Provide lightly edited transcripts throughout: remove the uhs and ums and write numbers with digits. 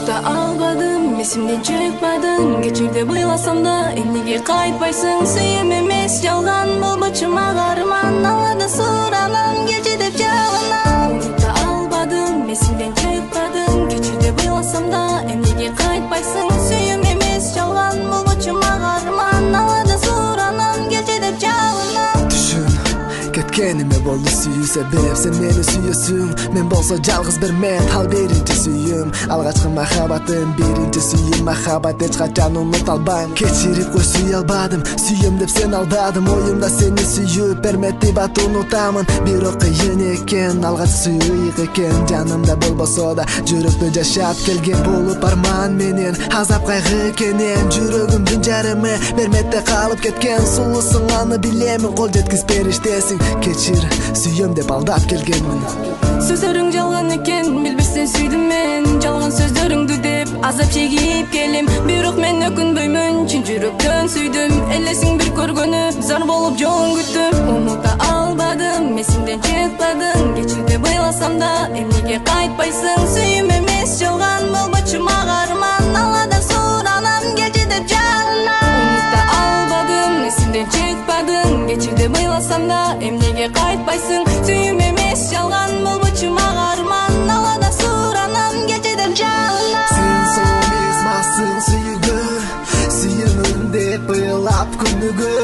Unuta almadım, esimden çıkmadın. Geçirde bıylasam da emnige kaytpaysın. Suyum emes yalgan, bul başıma garman. Alada suranam, geçidip çalanam. Unuta almadım, esimden çıkmadın. Geçirde bıylasam da emnige kaytpaysın. Suyum emes yalgan, bul başıma garman. Alada suranam, geçidip çalanam. Düşün, ketkenime boldu süyü sebep. Sen meni süyüsün, men bolsa jalgız bir mental birinci süyüm. Algaçkı mahabatım birinci süyüm. Mahabat hiç kaçan unutalbayım. Keçirip koy süy albadım, süyüm dep sen aldadım. Oyumda seni süyüp bermetti bat unutamın. Bir o kıyın eken, algaç süyük eken. Canımda bolboso da жүрөктө жашап келген болуp арман менен. Азап кайгы экенен жүрөгүмдүн жарымы берметте калып кеткен. Сулусуң аны билемин, кол жеткиз периштесиң. Keçir, süyüm dep aldap kelgenmin. Sözlerin жалган экен, билбестен сүйдүм мен. Жалган сөздөрүңдү деп азап чегип келем. Бирок мен өкүнбөймүн, чын жүрөктөн сүйдүм. Элесиң бир көргөнү зар болуп жолун күттүм. Унута албадым, эсимден чыкпадың. Кечирде быйласам да эмнеге кайтпайсың? Сүйүм эмес жалган, болбочума карман. Аладан суранам, кечи деп жалынам. Унута албадым, эсимден чыкпадың. Кечирде быйласам да эмнеге кайтпайсың? Сүйүм эмес жалган, болбочума карман. Аладан суранам, кечи деп жалынам. Sen soğumizmasın süyügü, süyümün dep ıylap күнүгү.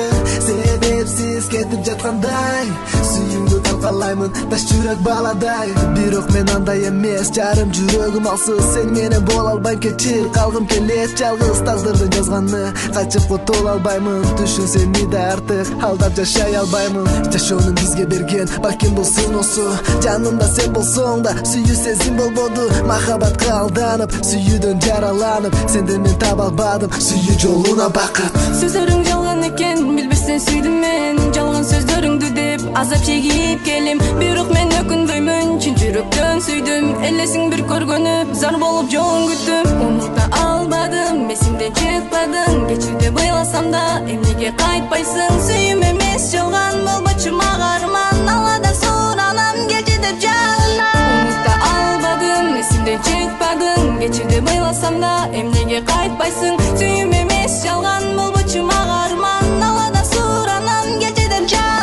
Себепсиз кетип жаткандай, сүйүңдү талкалаймын таш жүрөк баладай. Бирок мен андай эмес, жарым жүрөгүм алсыз. Сен менен боло албайм, кечир калгым келет жалгыз. Тагдырдын жазганы качып кутула албаймын. Түшүн сени да артык алдап жашай албаймын. Жашоонун бизге берген балким бул сыноосу. Жанымда сен болсоң да сүйүү сезим болбоду. Махабатка алданып, сүйүүдөн жараланып, сенден мен таба албадым сүйүү жолуна бакыт. Сөздөрүң жалган экен, билбестен сүйдүм мен. Жалган сөздөрүңдү деп азап чегип келем. Бирок мен өкүнбөймүн, чын жүрөктөн сүйдүм. Элесиң бир көргөнү зар болуп жолун күттүм. Унута албадым, эсимден чыкпадың. Кечирде быйласам да эмнеге кайтпайсың? Сүйүм эмес жалган, болбочума карман. Аладан суранам, кечи деп жалынам. Унута албадым, эсимден чыкпадың. Кечирде быйласам да эмнеге кайтпайсың? Сүйүм эмес жалган, болбочума карман. Аладан суранам, кечи деп жалынам.